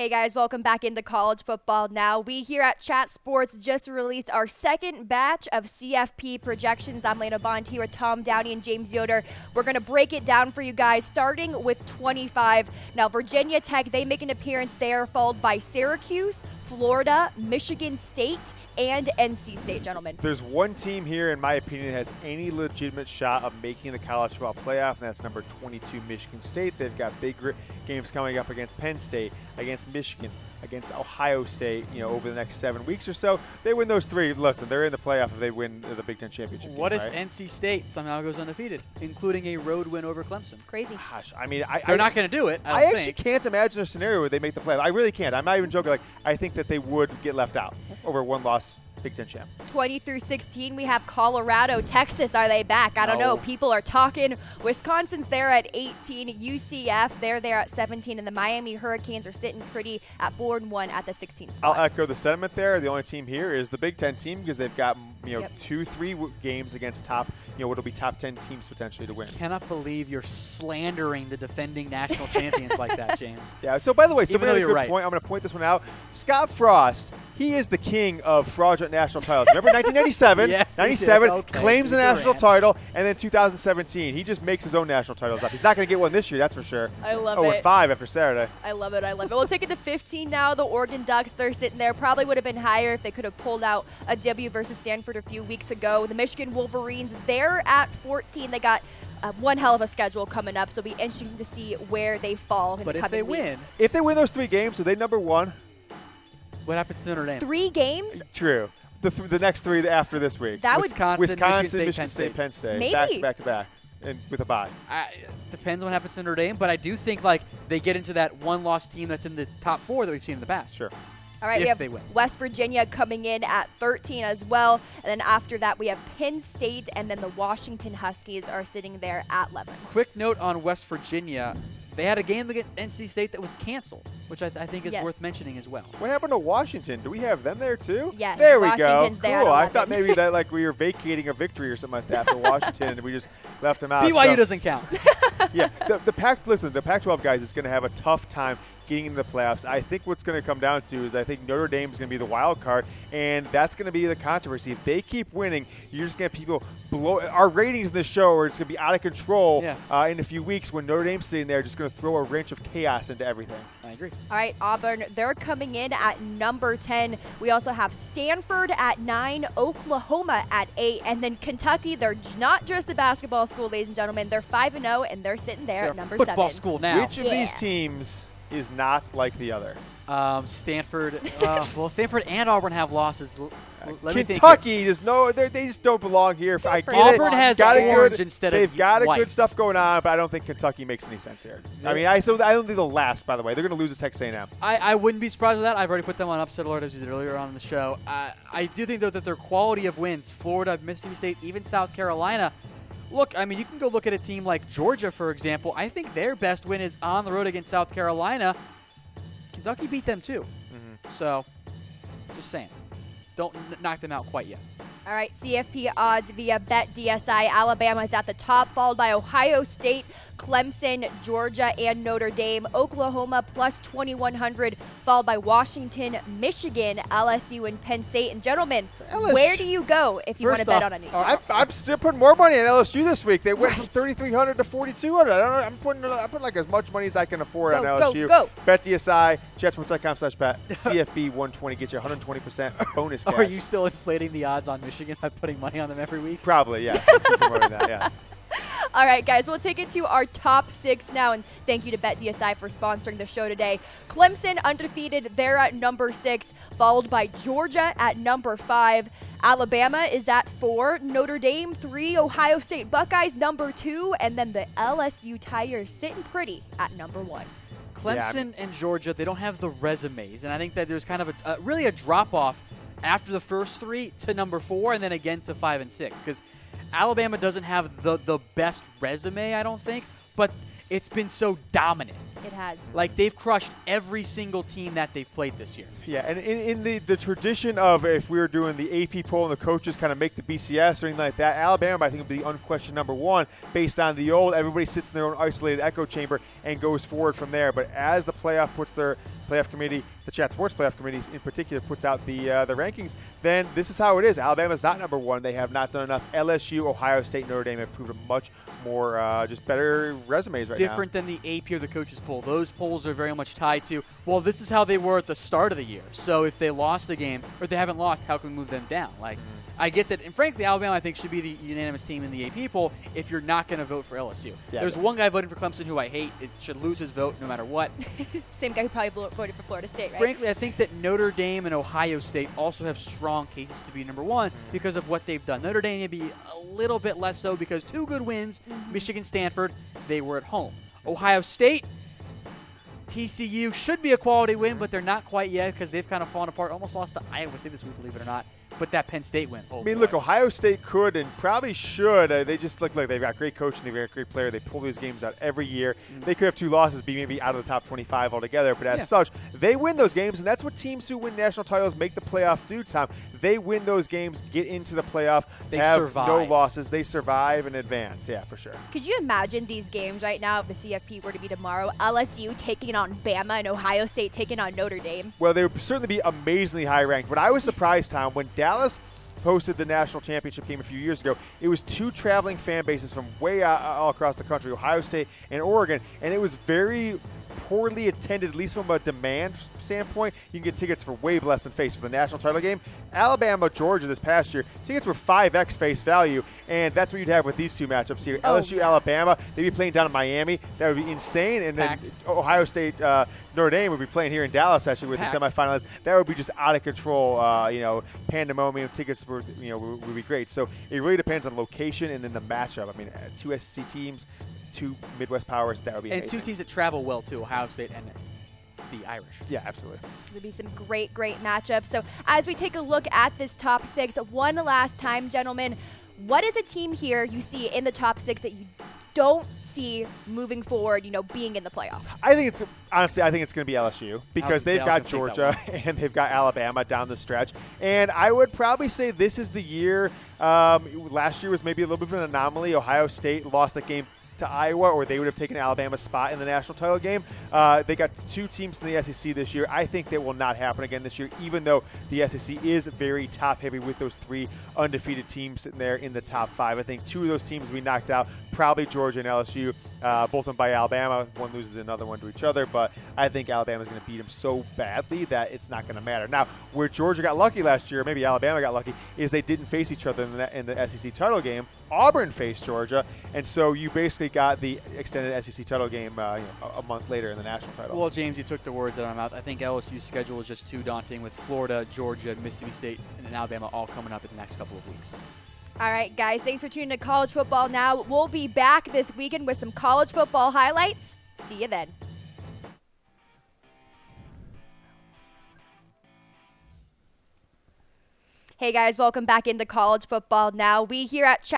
Hey guys, welcome back into college football now. We here at Chat Sports just released our second batch of CFP projections. I'm Lena Bond here with Tom Downey and James Yoder. We're going to break it down for you guys, starting with 25. Now, Virginia Tech, they make an appearance there, followed by Syracuse, Florida, Michigan State, and NC State, gentlemen. There's one team here, in my opinion, that has any legitimate shot of making the college football playoff, and that's number 22, Michigan State. They've got big games coming up against Penn State, against Michigan, against Ohio State, over the next 7 weeks or so. They win those three. Listen, they're in the playoff if they win the Big Ten championship. What if NC State somehow goes undefeated, including a road win over Clemson? Crazy. Gosh, I mean, they're not going to do it. I actually can't imagine a scenario where they make the playoff. I really can't. I'm not even joking. I think that they would get left out over one loss. Big Ten champ. 20 through 16, we have Colorado, Texas. Are they back? I don't know. People are talking. Wisconsin's there at 18. UCF, they're there at 17. And the Miami Hurricanes are sitting pretty at 4-1 at the 16th spot. I'll echo the sentiment there. The only team here is the Big Ten team because they've got 2-3 games against what'll be top 10 teams potentially to win. Cannot believe you're slandering the defending national champions like that, James. Yeah. So by the way, Even though you're right. point. I'm going to point this one out. Scott Frost, he is the king of fraudulent national titles. Remember 1997? Yes, 97 claims a national title, and then 2017 he just makes his own national titles up. He's not going to get one this year, that's for sure. I love it. 0-5 after Saturday. I love it. I love it. We'll take it to 15 now. The Oregon Ducks, they're sitting there. Probably would have been higher if they could have pulled out a W versus Stanford a few weeks ago. The Michigan Wolverines, they're at 14. They got one hell of a schedule coming up, so it'll be interesting to see where they fall in the coming weeks. If they win those 3 games, are they number 1? What happens to Notre Dame? 3 games? True. The next 3 after this week. That Wisconsin, Michigan State, Penn State. Maybe. Back to back. And with a bye. Depends on what happens to Notre Dame, but I do think they get into that one-loss team that's in the top 4 that we've seen in the past. Sure. All right, we have West Virginia coming in at 13 as well. And then after that, we have Penn State, and then the Washington Huskies are sitting there at 11. Quick note on West Virginia. They had a game against NC State that was canceled, which I think is worth mentioning as well. What happened to Washington? Do we have them there too? Yes. There Washington's we go. There cool. at 11. I thought maybe that we were vacating a victory or something like that for Washington, and we just left them out. BYU doesn't count. Yeah. The Pac-12 guys is going to have a tough time getting into the playoffs. I think what's going to come down to is I think Notre Dame is going to be the wild card, and that's going to be the controversy. If they keep winning, you're just going to have people blow. Our ratings in this show are just going to be out of control in a few weeks when Notre Dame's sitting there just going to throw a wrench of chaos into everything. I agree. All right, Auburn, they're coming in at number 10. We also have Stanford at 9, Oklahoma at 8, and then Kentucky, they're not just a basketball school, ladies and gentlemen. They're 5-0, and they're sitting there at number 7. Football school now. Which of these teams is not like the other? Stanford. Stanford and Auburn have losses. Kentucky they just don't belong here. Auburn has orange instead of They've got white. good stuff going on, but I don't think Kentucky makes any sense here. I mean, I don't think they'll last. By the way, they're going to lose to Texas A&M. I wouldn't be surprised with that. I've already put them on upset alert as we did earlier on in the show. I do think though that their quality of wins, Florida, Mississippi State, even South Carolina. Look, I mean, you can go look at a team like Georgia, for example. I think their best win is on the road against South Carolina. Kentucky beat them too. So, just saying. Don't knock them out quite yet. All right, CFP odds via BetDSI. Alabama is at the top, followed by Ohio State, Clemson, Georgia, and Notre Dame. Oklahoma plus 2,100, followed by Washington, Michigan, LSU, and Penn State. And gentlemen, where do you go if you want to bet on any? I'm still putting more money on LSU this week. They went from 3,300 to 4,200. I don't know. I'm putting like as much money as I can afford on LSU. Go. BetDSI, chatsports.com/bet. CFP 120 gets you 120% bonus cash. Are you still inflating the odds on Michigan by putting money on them every week? Probably, yeah. Keep promoting that, yes. All right, guys, we'll take it to our top 6 now, and thank you to BetDSI for sponsoring the show today. Clemson, undefeated, they're at number 6, followed by Georgia at number 5. Alabama is at 4, Notre Dame 3, Ohio State Buckeyes number 2, and then the LSU Tigers sitting pretty at number 1. Clemson and Georgia, they don't have the resumes, and I think that there's kind of really a drop-off after the first 3 to number 4 and then again to 5 and 6 because Alabama doesn't have the best resume, I don't think, but it's been so dominant. It has. Like, they've crushed every single team that they've played this year. Yeah, and in the tradition of if we were doing the AP poll and the coaches kind of make the BCS or anything like that, Alabama I think would be unquestioned #1 based on the old everybody sits in their own isolated echo chamber and goes forward from there. But as the playoff committee, the Chat Sports playoff committee in particular, puts out the rankings, then this is how it is. Alabama's not #1. They have not done enough. LSU, Ohio State, Notre Dame have proved a much more just better resumes right now. Different than the AP or the coaches poll. Those polls are very much tied to, well, this is how they were at the start of the year. So if they lost the game or they haven't lost, how can we move them down? Like, I get that, and frankly, Alabama I think should be the unanimous team in the AP poll if you're not going to vote for LSU. Yeah, There's one guy voting for Clemson who I hate. It should lose his vote no matter what. Same guy who probably voted for Florida State, right? Frankly, I think that Notre Dame and Ohio State also have strong cases to be #1 because of what they've done. Notre Dame maybe a little bit less so because 2 good wins, Michigan, Stanford, they were at home. Ohio State, TCU should be a quality win, but they're not quite yet because they've kind of fallen apart. Almost lost to Iowa State this week, believe it or not. But that Penn State win. Oh, I mean, boy. look, Ohio State could and probably should. They just look like they've got great coaching. They've got a great player. They pull these games out every year. They could have 2 losses, be maybe out of the top 25 altogether. But as such, they win those games, and that's what teams who win national titles make the playoff do, Tom. They win those games, get into the playoff, They have survive. no losses. They survive and advance. Yeah, for sure. Could you imagine these games right now if the CFP were to be tomorrow? LSU taking on Bama and Ohio State taking on Notre Dame. Well, they would certainly be amazingly high ranked. But I was surprised, Tom, when Dallas hosted the national championship game a few years ago. It was 2 traveling fan bases from way out, all across the country, Ohio State and Oregon, and it was very poorly attended, at least from a demand standpoint. You can get tickets for way less than face for the national title game. Alabama, Georgia this past year, tickets were 5x face value, and that's what you'd have with these 2 matchups here. LSU, Alabama, they'd be playing down in Miami. That would be insane. And then Ohio State, Notre Dame would be playing here in Dallas, actually, with the semifinalists. That would be just out of control, pandemonium. Tickets would be great. So it really depends on location and then the matchup. I mean, 2 SEC teams, 2 Midwest powers, that would be amazing. And 2 teams that travel well, too, Ohio State and the Irish. Yeah, absolutely. There'll be some great matchups. So as we take a look at this top 6, one last time, gentlemen, what is a team here you see in the top 6 that you don't see moving forward, being in the playoff? I think it's going to be LSU because they've got Georgia and they've got Alabama down the stretch. And I would probably say this is the year. Last year was maybe a little bit of an anomaly. Ohio State lost that game to Iowa, or they would have taken Alabama's spot in the national title game. They got 2 teams in the SEC this year. I think that will not happen again this year, even though the SEC is very top-heavy with those 3 undefeated teams sitting there in the top 5. I think 2 of those teams we knocked out, probably Georgia and LSU, both of them by Alabama. One loses another one to each other, but I think Alabama's going to beat them so badly that it's not going to matter. Now, where Georgia got lucky last year, maybe Alabama got lucky, is they didn't face each other in the SEC title game. Auburn faced Georgia, and so you basically got the extended SEC title game a month later in the national title. Well, James, you took the words out of my mouth. I think LSU's schedule is just too daunting with Florida, Georgia, Mississippi State, and Alabama all coming up in the next couple of weeks. All right, guys, thanks for tuning to College Football Now. We'll be back this weekend with some college football highlights. See you then. Hey, guys, welcome back into College Football Now. We here at